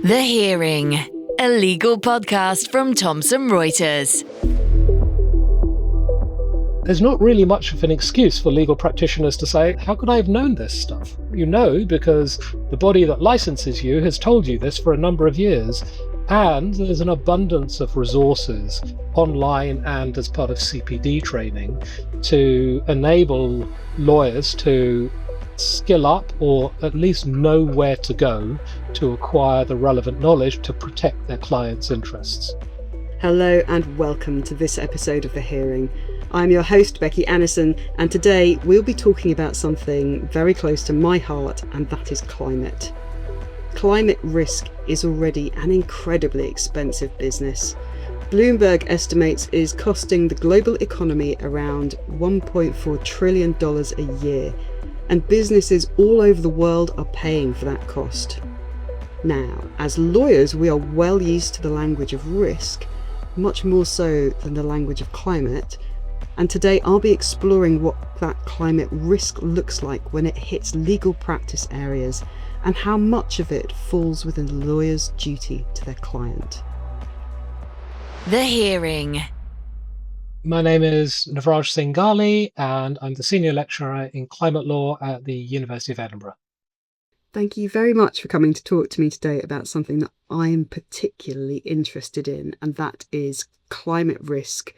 The Hearing, a legal podcast from Thomson Reuters. There's not really much of an excuse for legal practitioners to say, how could I have known this stuff? You know, because the body that licenses you has told you this for a number of years. And there's an abundance of resources online and as part of CPD training to enable lawyers to skill up or at least know where to go to acquire the relevant knowledge to protect their clients' interests. Hello and welcome to this episode of The Hearing. I'm your host, Becky Annison, and today we'll be talking about something very close to my heart, and that is climate. Climate risk is already an incredibly expensive business. Bloomberg estimates it is costing the global economy around $1.4 trillion a year, and businesses all over the world are paying for that cost. Now, as lawyers, we are well used to the language of risk, much more so than the language of climate, and today I'll be exploring what that climate risk looks like when it hits legal practice areas and how much of it falls within the lawyer's duty to their client. The Hearing. My name is Navraj Singh Ghaleigh, and I'm the Senior Lecturer in Climate Law at the University of Edinburgh. Thank you very much for coming to talk to me today about something that I'm particularly interested in, and that is climate risk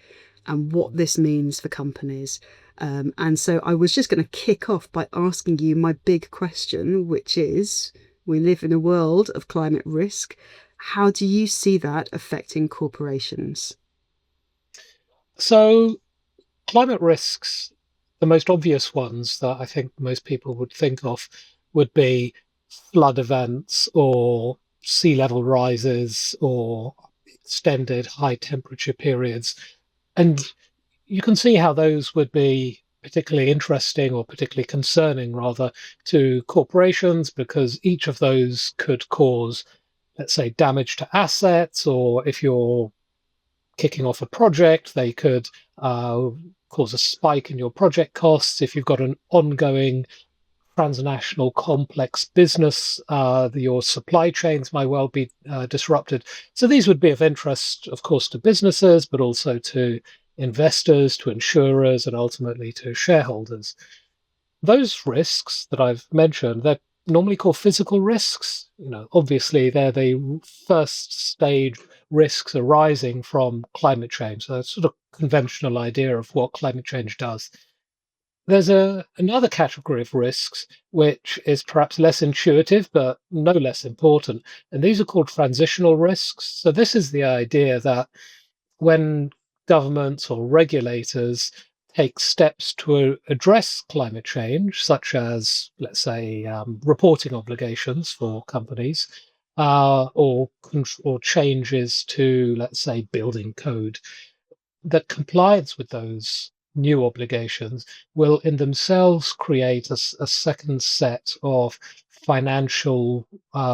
and what this means for companies. And so I was just going to kick off by asking you my big question, which is, we live in a world of climate risk. How do you see that affecting corporations? So climate risks, the most obvious ones that I think most people would think of would be flood events or sea level rises or extended high temperature periods. And you can see how those would be particularly interesting or particularly concerning, rather, to corporations, because each of those could cause, let's say, damage to assets, or if you're kicking off a project, they could cause a spike in your project costs. If you've got an ongoing transnational complex business, your supply chains might well be disrupted. So these would be of interest, of course, to businesses, but also to investors, to insurers, and ultimately to shareholders. Those risks that I've mentioned, they're normally called physical risks. Obviously, they're the first stage risks arising from climate change. So that's sort of conventional idea of what climate change does. There's another category of risks, which is perhaps less intuitive, but no less important. And these are called transitional risks. So this is the idea that when governments or regulators take steps to address climate change, such as, let's say, reporting obligations for companies, or changes to, let's say, building code, that compliance with those new obligations will in themselves create a second set of financial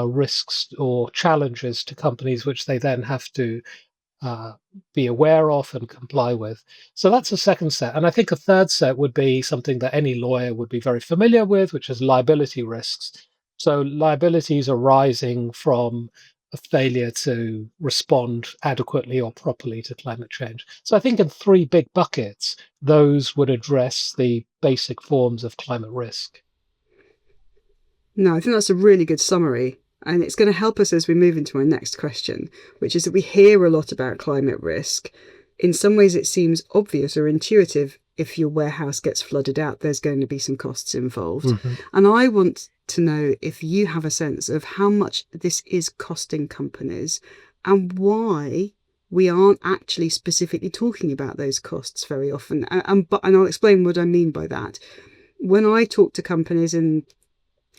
risks or challenges to companies, which they then have to be aware of and comply with. So that's a second set. And I think a third set would be something that any lawyer would be very familiar with, which is liability risks. So liabilities arising from a failure to respond adequately or properly to climate change. So I think in three big buckets, those would address the basic forms of climate risk. No, I think that's a really good summary. And it's going to help us as we move into our next question, which is that we hear a lot about climate risk. In some ways, it seems obvious or intuitive. If your warehouse gets flooded out, there's going to be some costs involved. Mm-hmm. And I want to know if you have a sense of how much this is costing companies and why we aren't actually specifically talking about those costs very often. And I'll explain what I mean by that. When I talk to companies in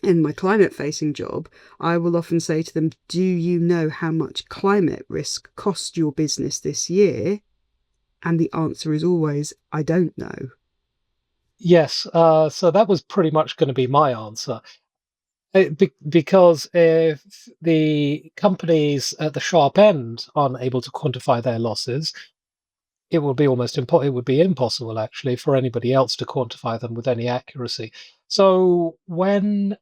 my climate-facing job, I will often say to them, do you know how much climate risk cost your business this year? And the answer is always, I don't know. Yes, so that was pretty much going to be my answer. Because if the companies at the sharp end aren't able to quantify their losses, it would be it would be impossible, actually, for anybody else to quantify them with any accuracy. So when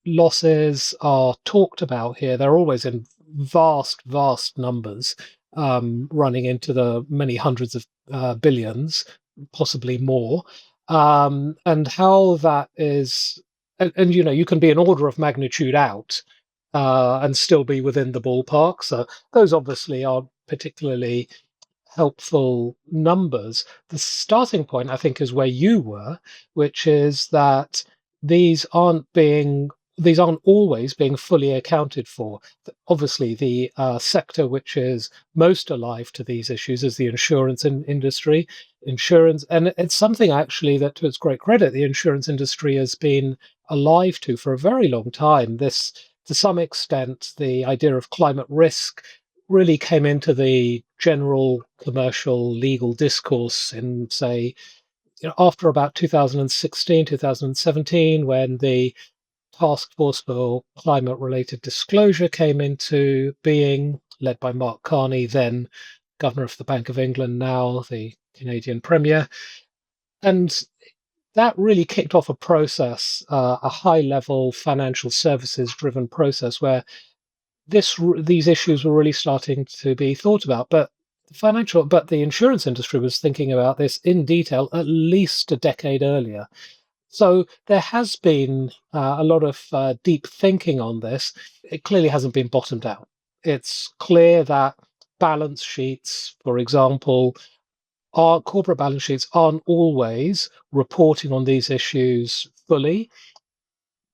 losses are talked about here, they're always in vast, vast numbers, running into the many hundreds of billions, possibly more. And how that is, and you can be an order of magnitude out and still be within the ballpark. So those obviously are particularly helpful numbers. The starting point, I think, is where you were, which is that these aren't being these aren't always being fully accounted for. Obviously, the sector which is most alive to these issues is the insurance industry. Insurance, and it's something actually that, to its great credit, the insurance industry has been alive to for a very long time. This, to some extent, the idea of climate risk really came into the general commercial legal discourse in, say, after about 2016, 2017, when the Task Force for Climate Related Disclosure came into being, led by Mark Carney, then Governor of the Bank of England, now the Canadian Premier. And that really kicked off a process, a high-level financial services-driven process where these issues were really starting to be thought about. But the insurance industry was thinking about this in detail at least a decade earlier. So there has been a lot of deep thinking on this. It clearly hasn't been bottomed out. It's clear that balance sheets, for example, corporate balance sheets aren't always reporting on these issues fully.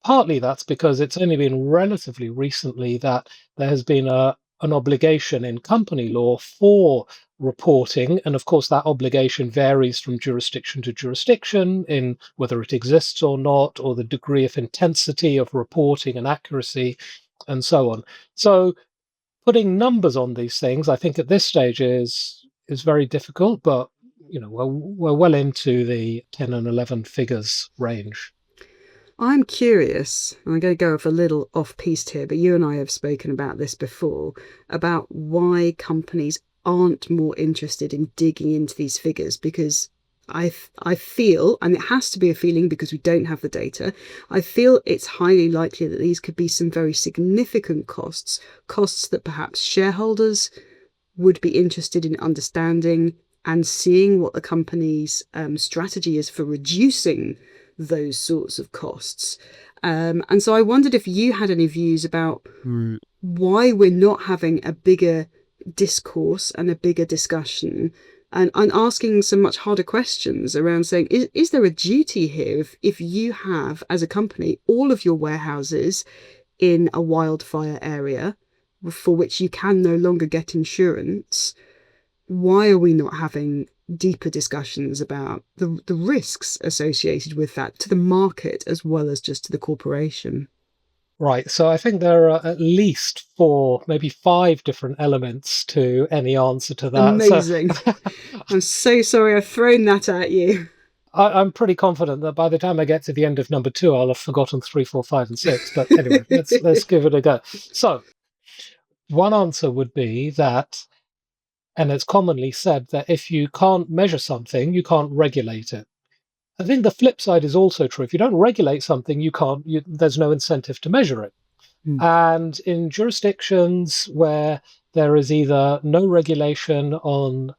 Partly that's because it's only been relatively recently that there has been an obligation in company law for reporting. And of course, that obligation varies from jurisdiction to jurisdiction in whether it exists or not, or the degree of intensity of reporting and accuracy, and so on. So putting numbers on these things, I think at this stage is very difficult, but we're well into the 10 and 11 figures range. I'm curious, and I'm going to go off a little off-piste here, but you and I have spoken about this before, about why companies aren't more interested in digging into these figures, because I feel, and it has to be a feeling because we don't have the data, I feel it's highly likely that these could be some very significant costs that perhaps shareholders would be interested in understanding and seeing what the company's strategy is for reducing those sorts of costs. And so I wondered if you had any views about why we're not having a bigger discourse and a bigger discussion, and asking some much harder questions around saying, is there a duty here if you have, as a company, all of your warehouses in a wildfire area for which you can no longer get insurance? Why are we not having deeper discussions about the risks associated with that to the market as well as just to the corporation? Right. So I think there are at least 4, maybe 5 different elements to any answer to that. Amazing. So, I'm so sorry I've thrown that at you. I'm pretty confident that by the time I get to the end of number 2, I'll have forgotten 3, 4, 5, and 6. But anyway, let's give it a go. So one answer would be that, and it's commonly said, that if you can't measure something, you can't regulate it. I think the flip side is also true. If you don't regulate something, there's no incentive to measure it. And in jurisdictions where there is either no regulation on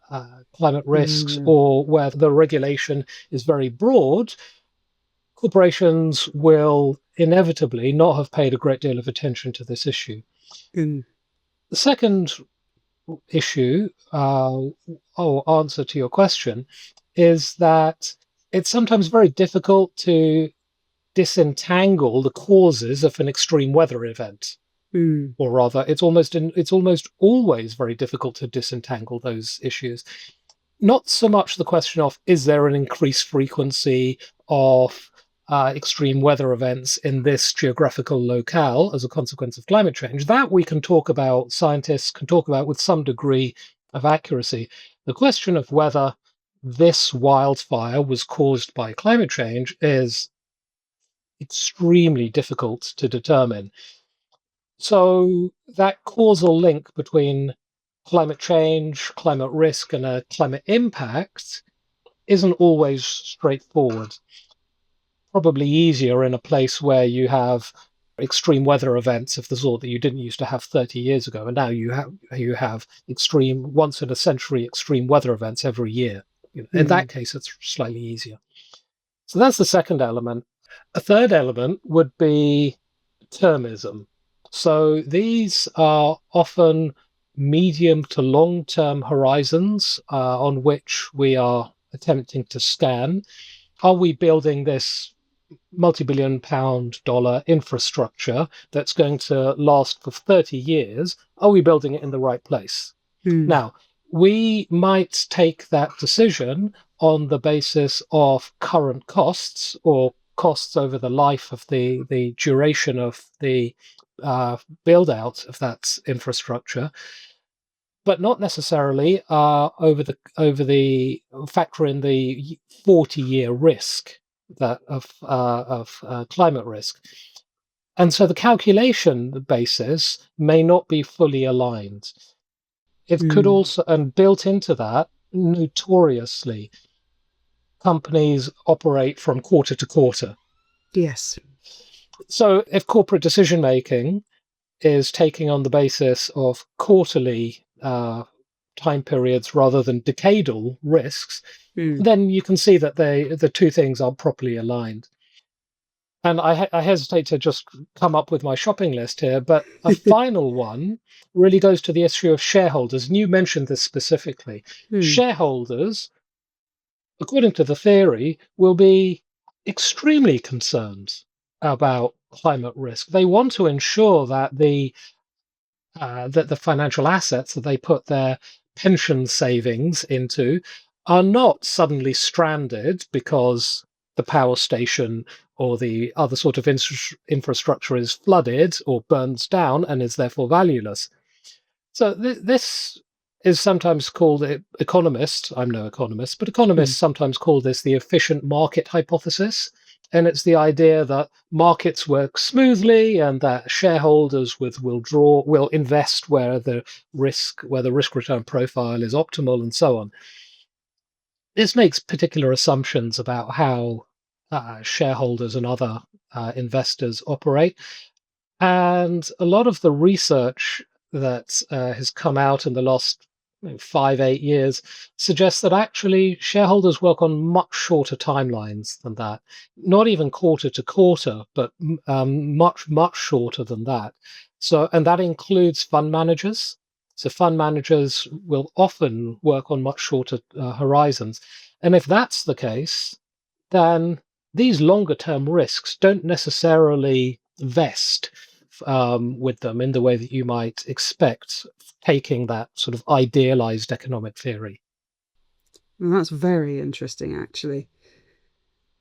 climate risks or where the regulation is very broad, corporations will inevitably not have paid a great deal of attention to this issue. The second issue, or answer to your question, is that it's sometimes very difficult to disentangle the causes of an extreme weather event. Or rather, it's almost always very difficult to disentangle those issues. Not so much the question of, is there an increased frequency of extreme weather events in this geographical locale as a consequence of climate change? That we can talk about, scientists can talk about with some degree of accuracy. The question of whether this wildfire was caused by climate change is extremely difficult to determine. So that causal link between climate change, climate risk, and a climate impact isn't always straightforward. Probably easier in a place where you have extreme weather events of the sort that you didn't used to have 30 years ago, and now you have extreme, once in a century extreme weather events every year. In that case, it's slightly easier. So that's the second element. A third element would be termism. So these are often medium to long-term horizons on which we are attempting to scan. Are we building this multi-billion pound dollar infrastructure that's going to last for 30 years? Are we building it in the right place? Now, we might take that decision on the basis of current costs or costs over the life of the duration of the build out of that infrastructure, but not necessarily over the factor in the 40-year risk that of climate risk. And so the calculation basis may not be fully aligned. It could also, and built into that, notoriously, companies operate from quarter to quarter. Yes. So if corporate decision making is taking on the basis of quarterly time periods rather than decadal risks, then you can see that the two things aren't properly aligned. And I hesitate to just come up with my shopping list here, but a final one really goes to the issue of shareholders. And you mentioned this specifically. Shareholders, according to the theory, will be extremely concerned about climate risk. They want to ensure that the financial assets that they put their pension savings into are not suddenly stranded because the power station or the other sort of infrastructure is flooded or burns down and is therefore valueless. So this is sometimes called, economists, I'm no economist, but economists sometimes call this the efficient market hypothesis. And it's the idea that markets work smoothly and that shareholders will invest where the risk return profile is optimal and so on. This makes particular assumptions about how shareholders and other investors operate. And a lot of the research that has come out in the last 5-8 years suggests that actually shareholders work on much shorter timelines than that, not even quarter to quarter, but much shorter than that. So, and that includes fund managers. So fund managers will often work on much shorter horizons. And if that's the case, then these longer term risks don't necessarily vest with them in the way that you might expect, taking that sort of idealized economic theory. Well, that's very interesting, actually.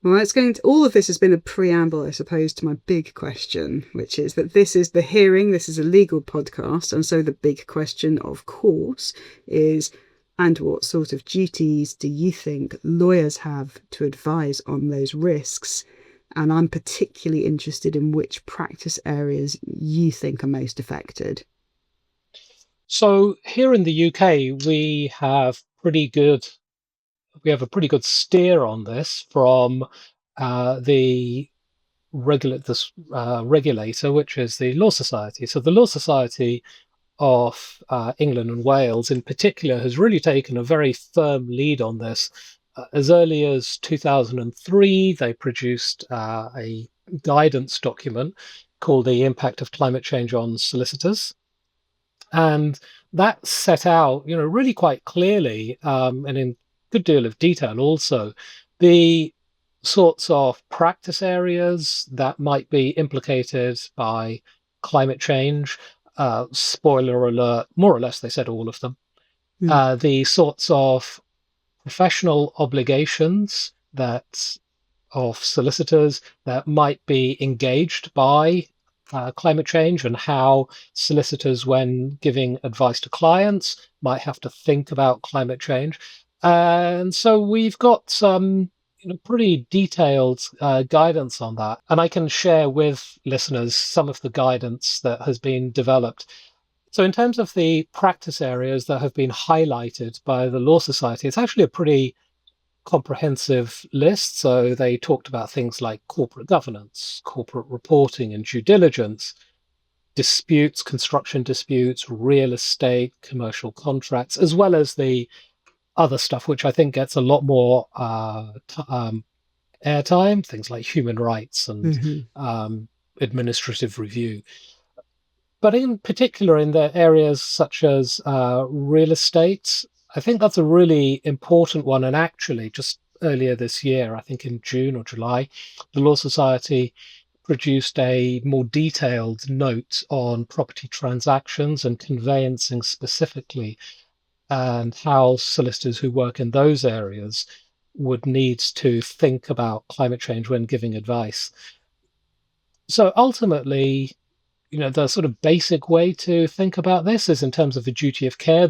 Well, all of this has been a preamble, I suppose, to my big question, which is that this is The Hearing, this is a legal podcast, and so the big question, of course, is, and what sort of duties do you think lawyers have to advise on those risks? And I'm particularly interested in which practice areas you think are most affected. So here in the UK, we have a pretty good steer on this from the regulator, which is the Law Society. So the Law Society of England and Wales in particular has really taken a very firm lead on this. As early as 2003, they produced a guidance document called The Impact of Climate Change on Solicitors. And that set out, really quite clearly, and in a good deal of detail also, the sorts of practice areas that might be implicated by climate change. Spoiler alert, more or less, they said all of them. The sorts of professional obligations of solicitors that might be engaged by climate change, and how solicitors, when giving advice to clients, might have to think about climate change. And so we've got some pretty detailed guidance on that. And I can share with listeners some of the guidance that has been developed. So in terms of the practice areas that have been highlighted by the Law Society, it's actually a pretty comprehensive list. So they talked about things like corporate governance, corporate reporting and due diligence, disputes, construction disputes, real estate, commercial contracts, as well as the other stuff, which I think gets a lot more airtime, things like human rights and administrative review. But in particular, in the areas such as real estate, I think that's a really important one. And actually, just earlier this year, I think in June or July, the Law Society produced a more detailed note on property transactions and conveyancing specifically, and how solicitors who work in those areas would need to think about climate change when giving advice. So ultimately, the sort of basic way to think about this is in terms of the duty of care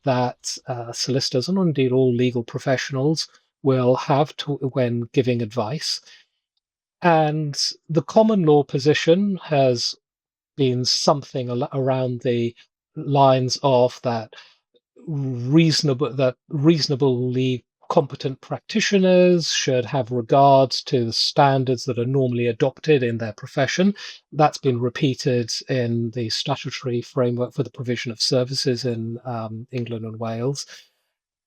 that solicitors and indeed all legal professionals will have when giving advice. And the common law position has been something around the lines of that reasonably competent practitioners should have regards to the standards that are normally adopted in their profession. That's been repeated in the statutory framework for the provision of services in England and Wales.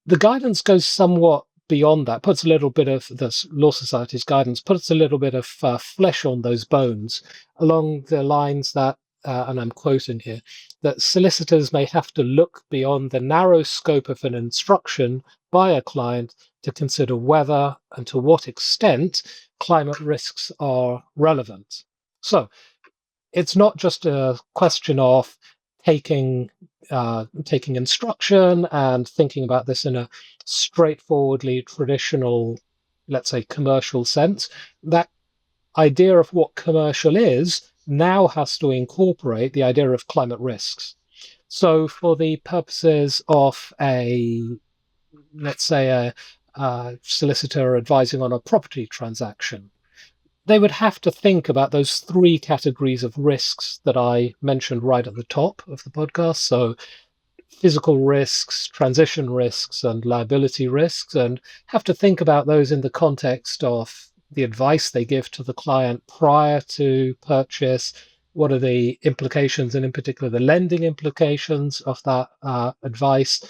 The guidance goes somewhat beyond that, puts a little bit of the Law Society's guidance, puts a little bit of flesh on those bones along the lines that, and I'm quoting here, that solicitors may have to look beyond the narrow scope of an instruction by a client to consider whether and to what extent climate risks are relevant. So it's not just a question of taking instruction and thinking about this in a straightforwardly traditional, let's say, commercial sense. That idea of what commercial is now has to incorporate the idea of climate risks. So for the purposes of let's say a solicitor advising on a property transaction, they would have to think about those three categories of risks that I mentioned right at the top of the podcast. So physical risks, transition risks, and liability risks, and have to think about those in the context of the advice they give to the client prior to purchase. What are the implications, and in particular the lending implications of that advice,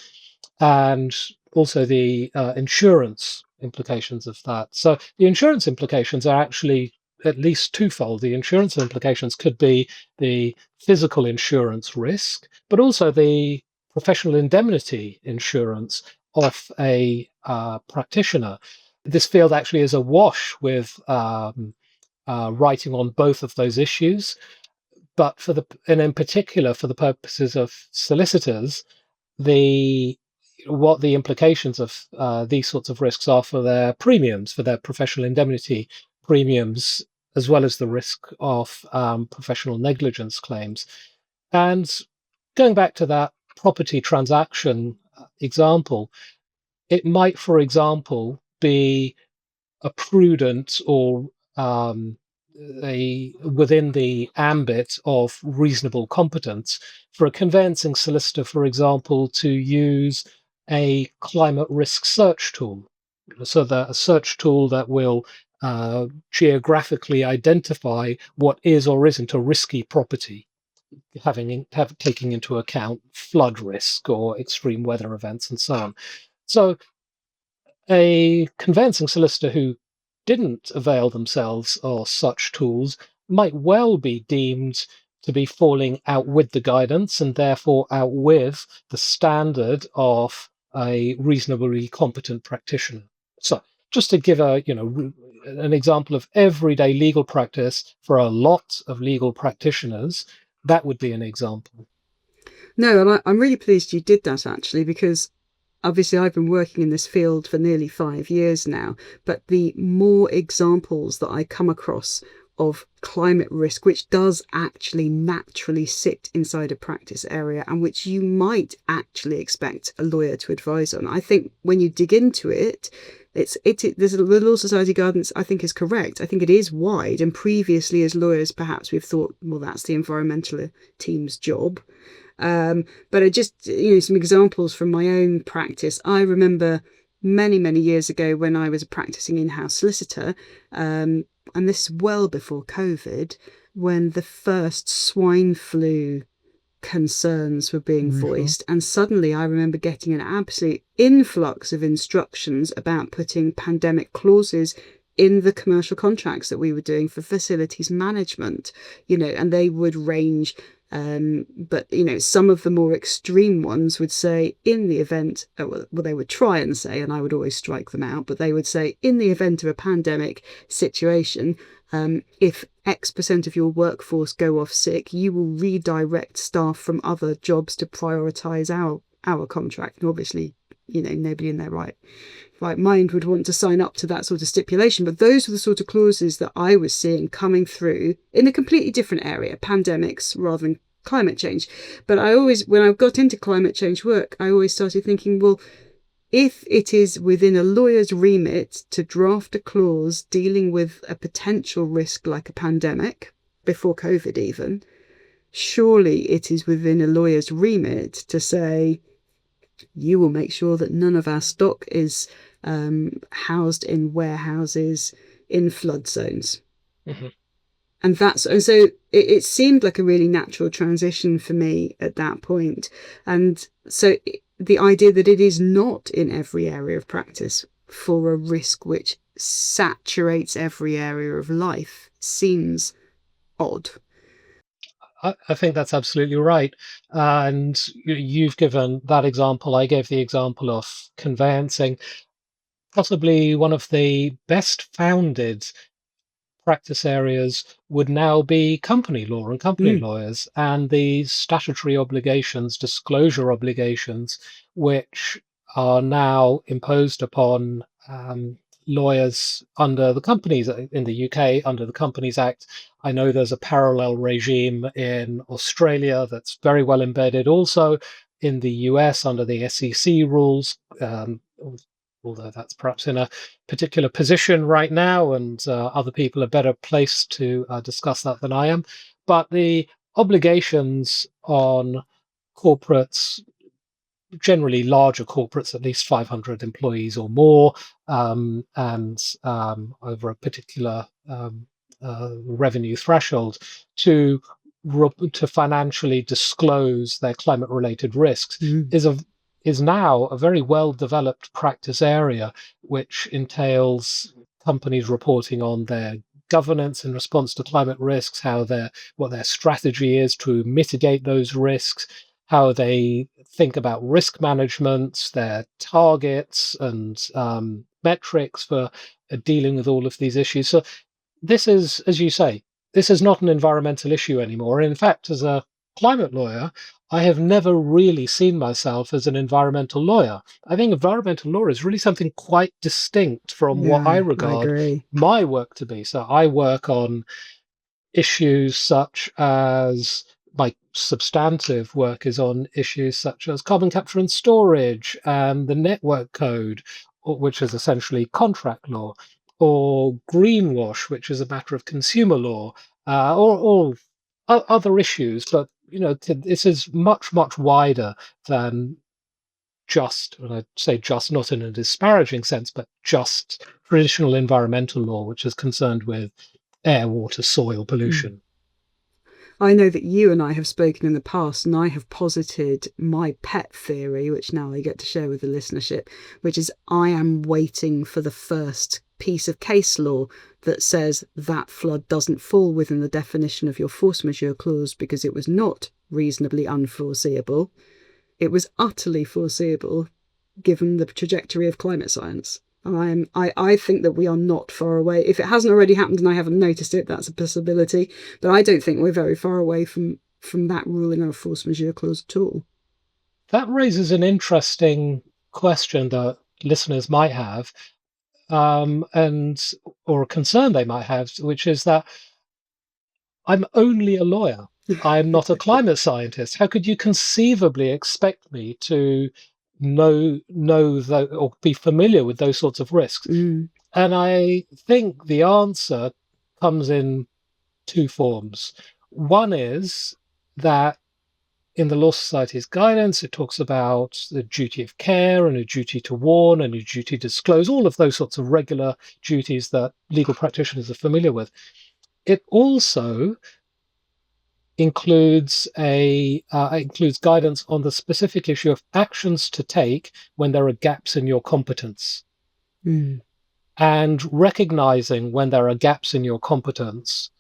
and also the insurance implications of that. So the insurance implications are actually at least twofold. The insurance implications could be the physical insurance risk, but also the professional indemnity insurance of a practitioner. This field actually is awash with writing on both of those issues, but and in particular for the purposes of solicitors, what the implications of these sorts of risks are for their premiums, for their professional indemnity premiums, as well as the risk of professional negligence claims. And going back to that property transaction example, it might, for example, be a prudent or within the ambit of reasonable competence for a conveyancing solicitor, for example, to use a climate risk search tool. So a search tool that will geographically identify what is or isn't a risky property, taking into account flood risk or extreme weather events and so on. So a conveyancing solicitor who didn't avail themselves of such tools might well be deemed to be falling out with the guidance and therefore out with the standard of a reasonably competent practitioner. So just to give an example of everyday legal practice for a lot of legal practitioners, that would be an example. No, and I'm really pleased you did that, actually, because obviously I've been working in this field for nearly 5 years now, but the more examples that I come across of climate risk, which does actually naturally sit inside a practice area and which you might actually expect a lawyer to advise on, I think when you dig into it, the Law Society guidance, I think, is correct. I think it is wide, and previously as lawyers perhaps we've thought, well, that's the environmental team's job. But I just, some examples from my own practice. I remember many, many years ago when I was a practicing in-house solicitor, and this is well before COVID, when the first swine flu concerns were being voiced. And suddenly I remember getting an absolute influx of instructions about putting pandemic clauses in the commercial contracts that we were doing for facilities management, and they would range. But, some of the more extreme ones would say in the event, they would try and say, and I would always strike them out, but they would say in the event of a pandemic situation, if X% of your workforce go off sick, you will redirect staff from other jobs to prioritise our contract. And obviously, nobody in their right mind would want to sign up to that sort of stipulation. But those were the sort of clauses that I was seeing coming through in a completely different area, pandemics rather than climate change. But when I got into climate change work, I always started thinking, well, if it is within a lawyer's remit to draft a clause dealing with a potential risk like a pandemic, before COVID even, surely it is within a lawyer's remit to say, you will make sure that none of our stock is housed in warehouses in flood zones. Mm-hmm. And so it seemed like a really natural transition for me at that point. And so the idea that it is not in every area of practice for a risk which saturates every area of life seems odd. I think that's absolutely right. And you've given that example. I gave the example of conveyancing. Possibly one of the best founded practice areas would now be company law and company lawyers, and the statutory obligations, disclosure obligations, which are now imposed upon lawyers under the Companies in the UK under the Companies Act. I know there's a parallel regime in Australia that's very well embedded, also in the US under the SEC rules. Although that's perhaps in a particular position right now, and other people are better placed to discuss that than I am. But the obligations on corporates, generally larger corporates, at least 500 employees or more, and over a particular revenue threshold, to financially disclose their climate-related risks, is now a very well-developed practice area, which entails companies reporting on their governance in response to climate risks, what their strategy is to mitigate those risks, how they think about risk management, their targets and metrics for dealing with all of these issues. So this is, as you say, this is not an environmental issue anymore. In fact, as a climate lawyer, I have never really seen myself as an environmental lawyer. I think environmental law is really something quite distinct from what I regard my work to be. So I work on issues such as, my substantive work is on issues such as carbon capture and storage and the network code, which is essentially contract law, or greenwash, which is a matter of consumer law, or other issues. But this is much, much wider than just, and I say just not in a disparaging sense, but just traditional environmental law, which is concerned with air, water, soil pollution. I know that you and I have spoken in the past, and I have posited my pet theory, which now I get to share with the listenership, which is I am waiting for the first piece of case law that says that flood doesn't fall within the definition of your force majeure clause because it was not reasonably unforeseeable. It was utterly foreseeable given the trajectory of climate science. I think that we are not far away. If it hasn't already happened and I haven't noticed it, that's a possibility. But I don't think we're very far away from that ruling our force majeure clause at all. That raises an interesting question that listeners might have, or a concern they might have, which is that I'm only a lawyer. I'm not a climate scientist. How could you conceivably expect me to know that, or be familiar with those sorts of risks? And I think the answer comes in two forms. One is that in the Law Society's guidance, it talks about the duty of care and a duty to warn and a duty to disclose, all of those sorts of regular duties that legal practitioners are familiar with. It also includes guidance on the specific issue of actions to take when there are gaps in your competence. And recognizing when there are gaps in your competence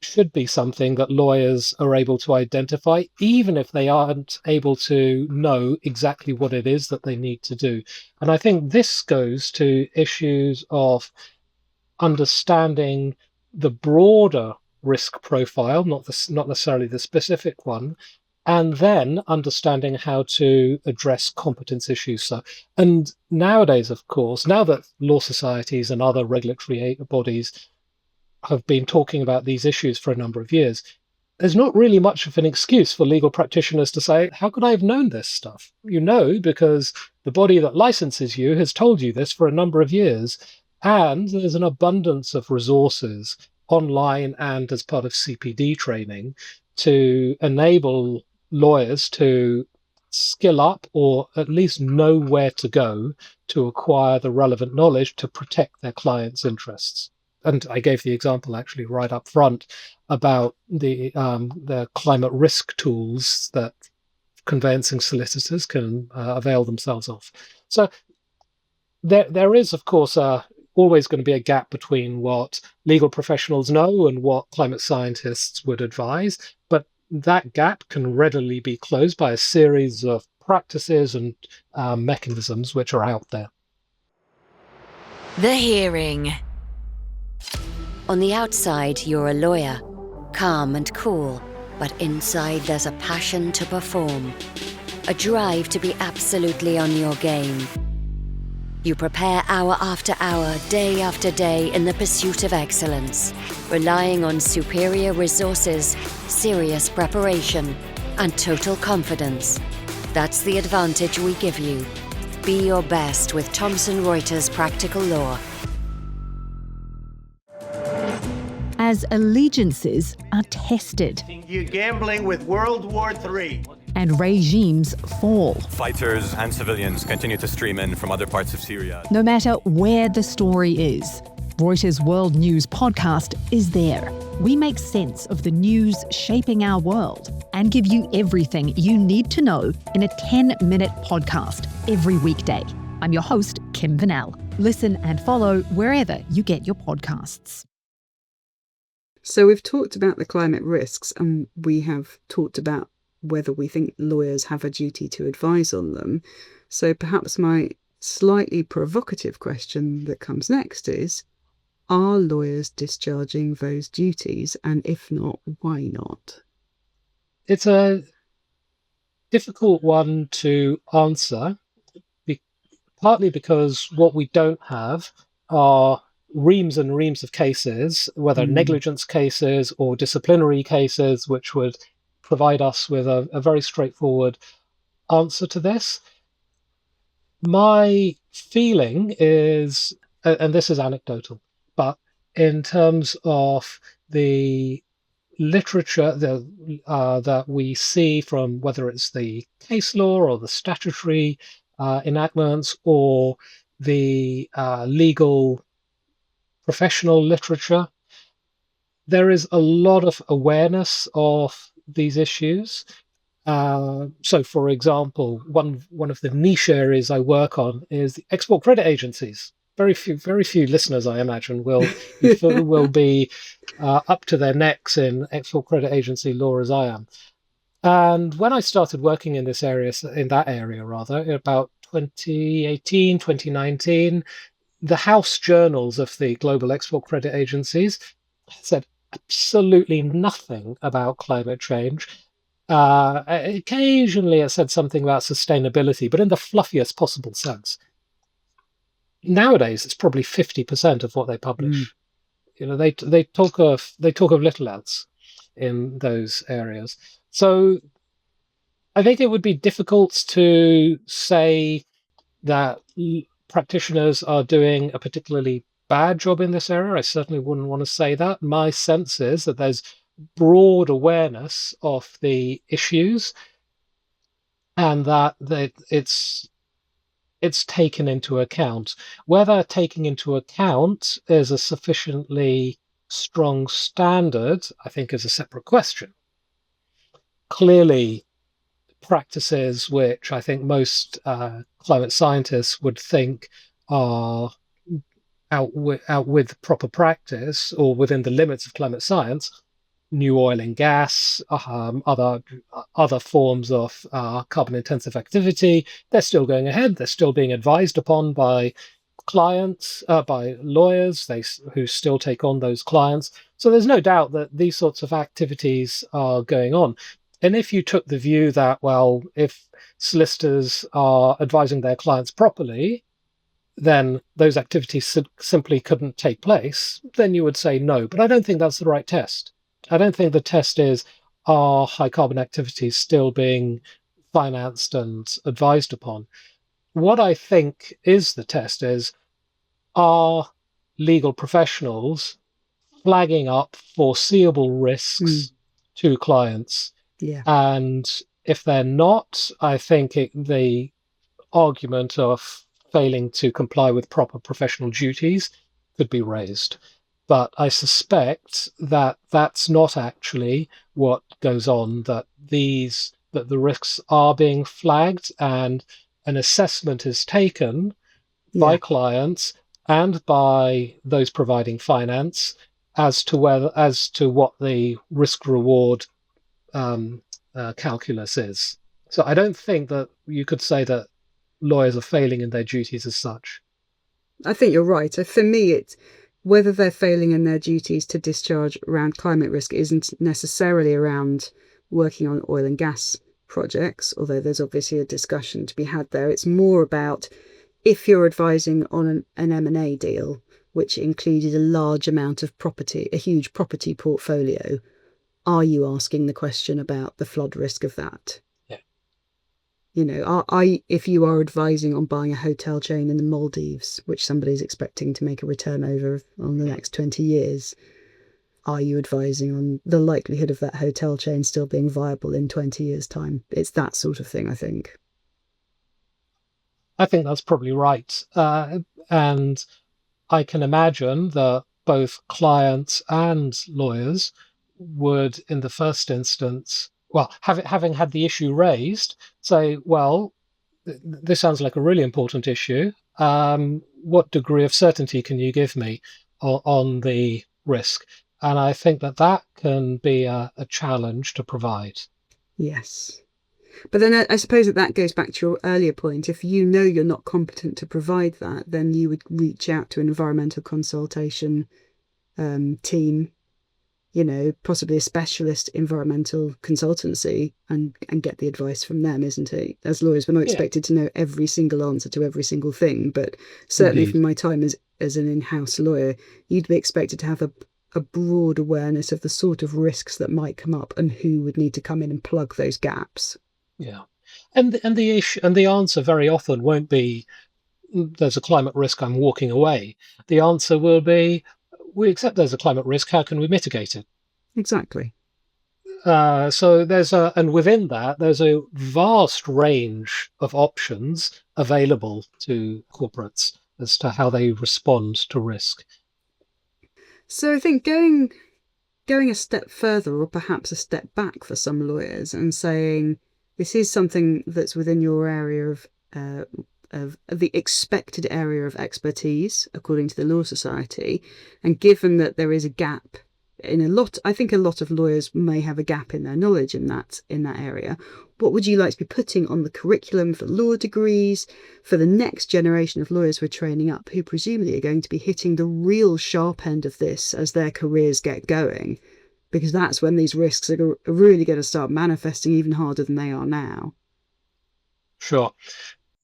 should be something that lawyers are able to identify, even if they aren't able to know exactly what it is that they need to do. And I think this goes to issues of understanding the broader risk profile, not necessarily the specific one, and then understanding how to address competence issues. So, and nowadays, of course, now that law societies and other regulatory bodies have been talking about these issues for a number of years, there's not really much of an excuse for legal practitioners to say, how could I have known this stuff? You know, because the body that licenses you has told you this for a number of years, and there's an abundance of resources online and as part of CPD training to enable lawyers to skill up or at least know where to go to acquire the relevant knowledge to protect their clients' interests. And I gave the example actually right up front about the climate risk tools that conveyancing solicitors can avail themselves of. So there is, of course, always going to be a gap between what legal professionals know and what climate scientists would advise, but that gap can readily be closed by a series of practices and mechanisms which are out there. The hearing. On the outside, you're a lawyer, calm and cool, but inside there's a passion to perform, a drive to be absolutely on your game. You prepare hour after hour, day after day in the pursuit of excellence, relying on superior resources, serious preparation, and total confidence. That's the advantage we give you. Be your best with Thomson Reuters Practical Law. As allegiances are tested. You're gambling with World War III. And regimes fall. Fighters and civilians continue to stream in from other parts of Syria. No matter where the story is, Reuters World News podcast is there. We make sense of the news shaping our world and give you everything you need to know in a 10-minute podcast every weekday. I'm your host, Kim Vanel. Listen and follow wherever you get your podcasts. So we've talked about the climate risks, and we have talked about whether we think lawyers have a duty to advise on them. So perhaps my slightly provocative question that comes next is, are lawyers discharging those duties? And if not, why not? It's a difficult one to answer, partly because what we don't have are reams and reams of cases, whether negligence cases or disciplinary cases, which would provide us with a very straightforward answer to this. My feeling is, and this is anecdotal, but in terms of the literature that we see from whether it's the case law or the statutory enactments or the legal professional literature, there is a lot of awareness of these issues. So, for example, one of the niche areas I work on is the export credit agencies. Very few listeners, I imagine, will be up to their necks in export credit agency law as I am. And when I started working in that area, about 2018, 2019, the house journals of the global export credit agencies said absolutely nothing about climate change. Occasionally it said something about sustainability, but in the fluffiest possible sense. Nowadays, it's probably 50% of what they publish. You know, they talk of little else in those areas. So I think it would be difficult to say that practitioners are doing a particularly bad job in this area. I certainly wouldn't want to say that. My sense is that there's broad awareness of the issues, and that it's taken into account. Whether taking into account is a sufficiently strong standard, I think, is a separate question. Clearly, practices which I think most climate scientists would think are out with proper practice or within the limits of climate science, new oil and gas, other forms of carbon intensive activity, they're still going ahead. They're still being advised upon by clients, by lawyers, who still take on those clients. So there's no doubt that these sorts of activities are going on. And if you took the view that, well, if solicitors are advising their clients properly, then those activities simply couldn't take place, then you would say no. But I don't think that's the right test. I don't think the test is, are high carbon activities still being financed and advised upon? What I think is the test is, are legal professionals flagging up foreseeable risks to clients? Yeah. And if they're not, I think the argument of failing to comply with proper professional duties could be raised. But I suspect that that's not actually what goes on, that the risks are being flagged and an assessment is taken by clients and by those providing finance as to what the risk reward calculus is. So I don't think that you could say that lawyers are failing in their duties as such. I think you're right. For me, it's whether they're failing in their duties to discharge around climate risk isn't necessarily around working on oil and gas projects, although there's obviously a discussion to be had there. It's more about if you're advising on an M&A deal, which included a large amount of property, a huge property portfolio, are you asking the question about the flood risk of that? Yeah. You know, if you are advising on buying a hotel chain in the Maldives, which somebody's expecting to make a return over on the next 20 years, are you advising on the likelihood of that hotel chain still being viable in 20 years' time? It's that sort of thing, I think. I think that's probably right. And I can imagine that both clients and lawyers would, in the first instance, well, having had the issue raised, say, well, this sounds like a really important issue. What degree of certainty can you give me on the risk? And I think that can be a challenge to provide. Yes. But then I suppose that goes back to your earlier point. If you know you're not competent to provide that, then you would reach out to an environmental consultation team, you know, possibly a specialist environmental consultancy, and get the advice from them, isn't it? As lawyers, we're not expected to know every single answer to every single thing, but certainly Indeed. from my time as an in-house lawyer, you'd be expected to have a broad awareness of the sort of risks that might come up and who would need to come in and plug those gaps. Yeah, and the issue and the answer very often won't be, there's a climate risk, I'm walking away. The answer will be, we accept there's a climate risk, how can we mitigate it? Exactly. So and within that, there's a vast range of options available to corporates as to how they respond to risk. So I think going a step further, or perhaps a step back for some lawyers, and saying this is something that's within your area of the expected area of expertise, according to the Law Society, and given that there is a gap I think a lot of lawyers may have a gap in their knowledge in that area. What would you like to be putting on the curriculum for law degrees for the next generation of lawyers we're training up, who presumably are going to be hitting the real sharp end of this as their careers get going? Because that's when these risks are really going to start manifesting even harder than they are now. Sure.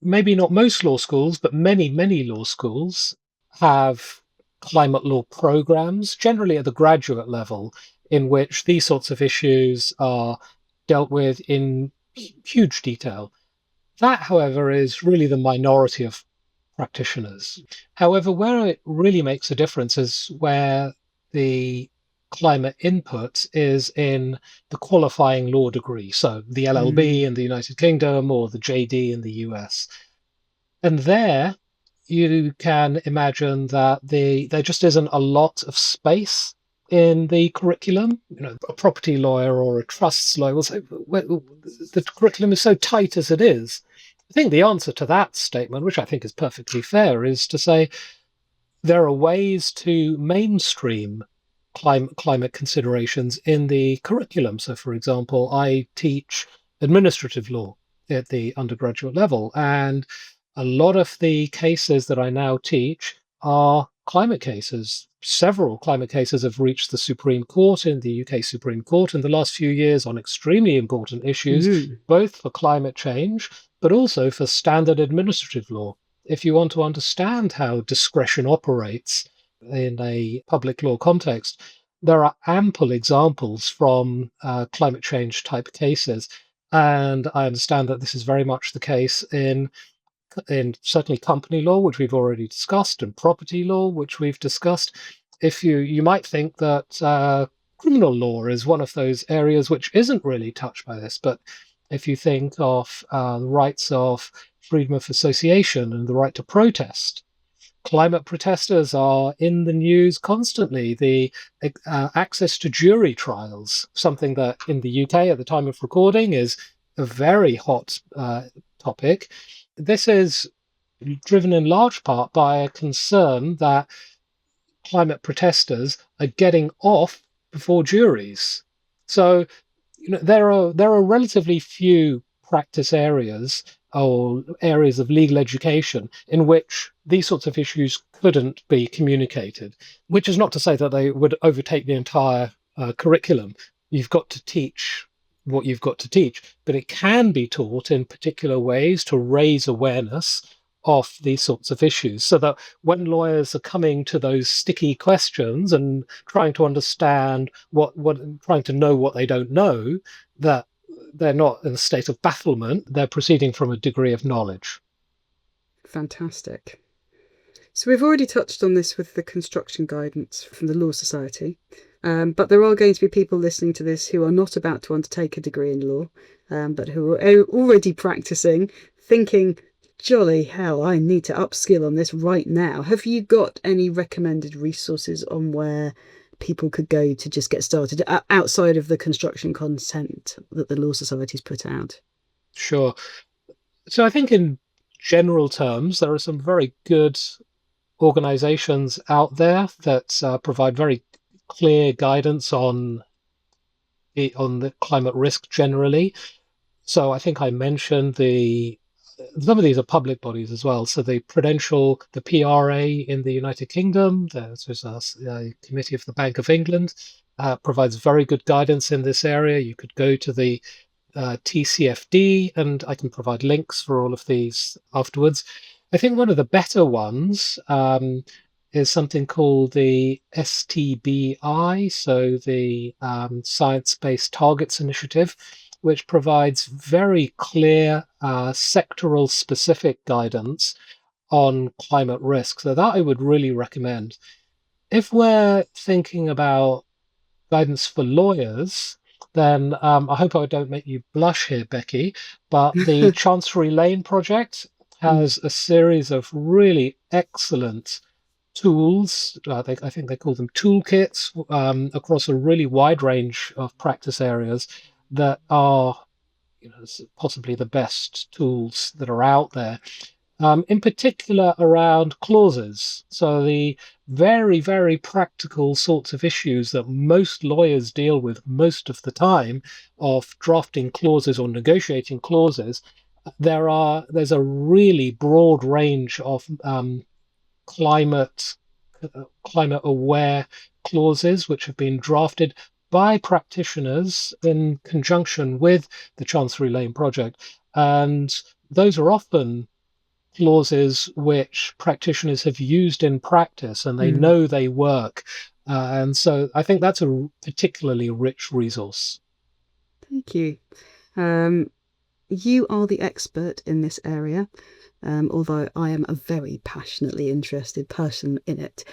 Maybe not most law schools, but many, many law schools have climate law programs, generally at the graduate level, in which these sorts of issues are dealt with in huge detail. That, however, is really the minority of practitioners. However, where it really makes a difference is where the climate input is in the qualifying law degree, so the LLB in the United Kingdom or the JD in the US. And there you can imagine that there just isn't a lot of space in the curriculum. A property lawyer or a trusts lawyer will say, well, the curriculum is so tight as it is. I think the answer to that statement, which I think is perfectly fair, is to say there are ways to mainstream climate considerations in the curriculum. So, for example, I teach administrative law at the undergraduate level, and a lot of the cases that I now teach are climate cases. Several climate cases have reached the Supreme Court in the UK Supreme Court in the last few years on extremely important issues, both for climate change, but also for standard administrative law. If you want to understand how discretion operates in a public law context, there are ample examples from climate change type cases. And I understand that this is very much the case in certainly company law, which we've already discussed, and property law, which we've discussed. If you might think that criminal law is one of those areas which isn't really touched by this, but if you think of the rights of freedom of association and the right to protest, climate protesters are in the news constantly. The access to jury trials, something that in the UK at the time of recording is a very hot topic. This is driven in large part by a concern that climate protesters are getting off before juries. So there are relatively few practice areas or areas of legal education in which these sorts of issues couldn't be communicated, which is not to say that they would overtake the entire curriculum. You've got to teach what you've got to teach, but it can be taught in particular ways to raise awareness of these sorts of issues, so that when lawyers are coming to those sticky questions and trying to understand trying to know what they don't know, that they're not in a state of bafflement, they're proceeding from a degree of knowledge. Fantastic. So we've already touched on this with the construction guidance from the Law Society. But there are going to be people listening to this who are not about to undertake a degree in law, but who are already practicing, thinking, jolly hell, I need to upskill on this right now. Have you got any recommended resources on where people could go to just get started outside of the construction content that the Law Society's put out? Sure. So I think in general terms, there are some very good organizations out there that provide very clear guidance on the climate risk generally. So I think I mentioned some of these are public bodies as well. So the Prudential, the PRA in the United Kingdom, there's a committee of the Bank of England, provides very good guidance in this area. You could go to the TCFD, and I can provide links for all of these afterwards. I think one of the better ones is something called the STBI, so the Science-Based Targets Initiative, which provides very clear sectoral specific guidance on climate risk. So that I would really recommend. If we're thinking about guidance for lawyers, then I hope I don't make you blush here, Becky, but the Chancery Lane Project has a series of really excellent tools. I think they call them toolkits across a really wide range of practice areas that are possibly the best tools that are out there. In particular around clauses. So the very, very practical sorts of issues that most lawyers deal with most of the time of drafting clauses or negotiating clauses, there's a really broad range of climate aware clauses which have been drafted by practitioners in conjunction with the Chancery Lane Project. And those are often clauses which practitioners have used in practice and they know they work. And so I think that's a particularly rich resource. Thank you. You are the expert in this area. although I am a very passionately interested person in it.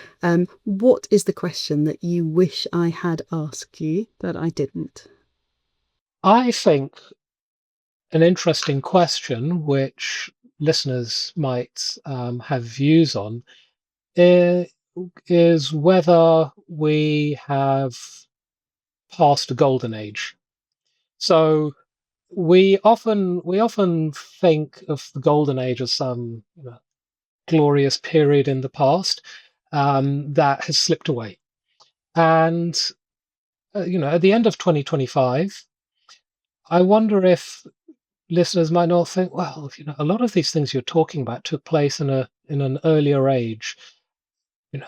What is the question that you wish I had asked you that I didn't? I think an interesting question, which listeners might have views on, is whether we have passed a golden age. So we often think of the golden age as some glorious period in the past that has slipped away. And at the end of 2025, I wonder if listeners might not think, well, a lot of these things you're talking about took place in an earlier age.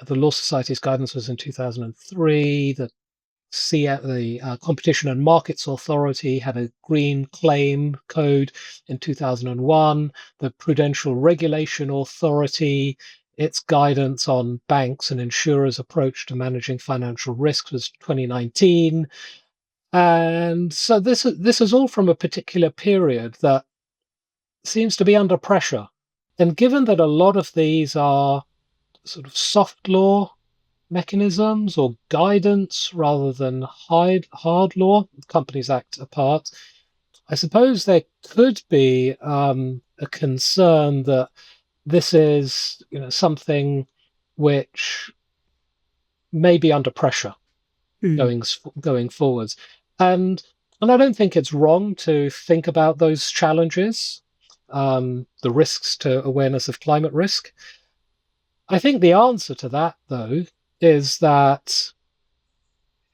The Law Society's guidance was in 2003. The Competition and Markets Authority had a green claim code in 2001. The Prudential Regulation Authority, its guidance on banks and insurers' approach to managing financial risks was 2019. And so this is all from a particular period that seems to be under pressure. And given that a lot of these are sort of soft law mechanisms or guidance rather than hard law, Companies Act apart, I suppose there could be a concern that this is something which may be under pressure going forwards. And I don't think it's wrong to think about those challenges, the risks to awareness of climate risk. I think the answer to that, though, is that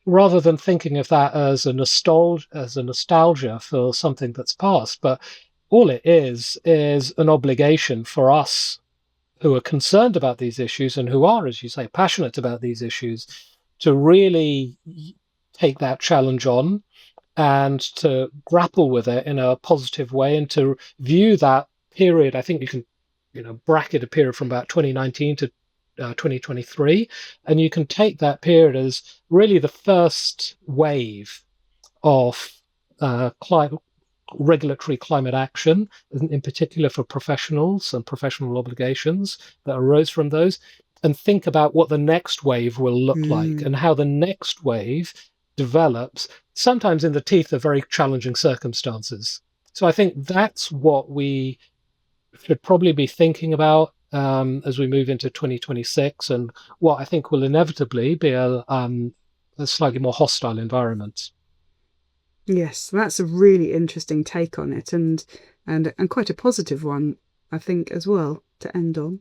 rather than thinking of that as a nostalgia for something that's past, but all it is an obligation for us who are concerned about these issues and who are, as you say, passionate about these issues, to really take that challenge on and to grapple with it in a positive way and to view that period. I think you can bracket a period from about 2019 to 2023, and you can take that period as really the first wave of regulatory climate action, in particular for professionals and professional obligations that arose from those, and think about what the next wave will look like and how the next wave develops, sometimes in the teeth of very challenging circumstances. So I think that's what we should probably be thinking about as we move into 2026, and what I think will inevitably be a slightly more hostile environment. Yes, that's a really interesting take on it, and quite a positive one, I think, as well, to end on.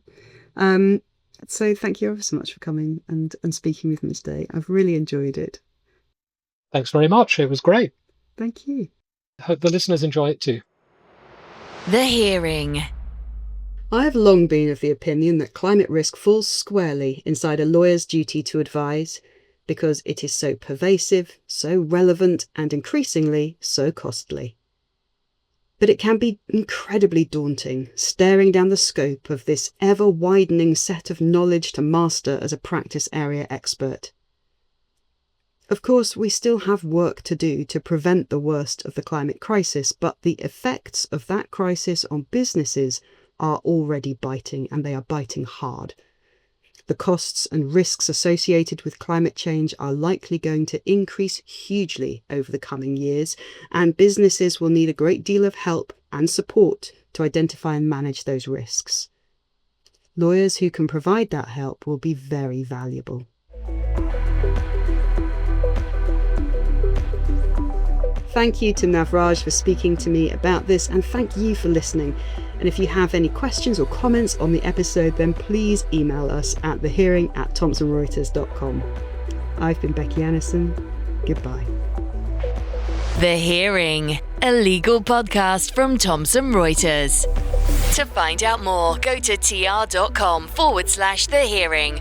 So thank you ever so much for coming and speaking with me today. I've really enjoyed it. Thanks very much. It was great. Thank you. I hope the listeners enjoy it too. The Hearing. I have long been of the opinion that climate risk falls squarely inside a lawyer's duty to advise, because it is so pervasive, so relevant, and increasingly so costly. But it can be incredibly daunting, staring down the scope of this ever-widening set of knowledge to master as a practice area expert. Of course, we still have work to do to prevent the worst of the climate crisis, but the effects of that crisis on businesses are already biting, and they are biting hard. The costs and risks associated with climate change are likely going to increase hugely over the coming years, and businesses will need a great deal of help and support to identify and manage those risks. Lawyers who can provide that help will be very valuable. Thank you to Navraj for speaking to me about this, and thank you for listening. And if you have any questions or comments on the episode, then please email us at thehearing@thomsonreuters.com. I've been Becky Annison. Goodbye. The Hearing, a legal podcast from Thomson Reuters. To find out more, go to tr.com/The Hearing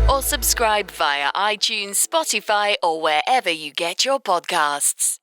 or subscribe via iTunes, Spotify, or wherever you get your podcasts.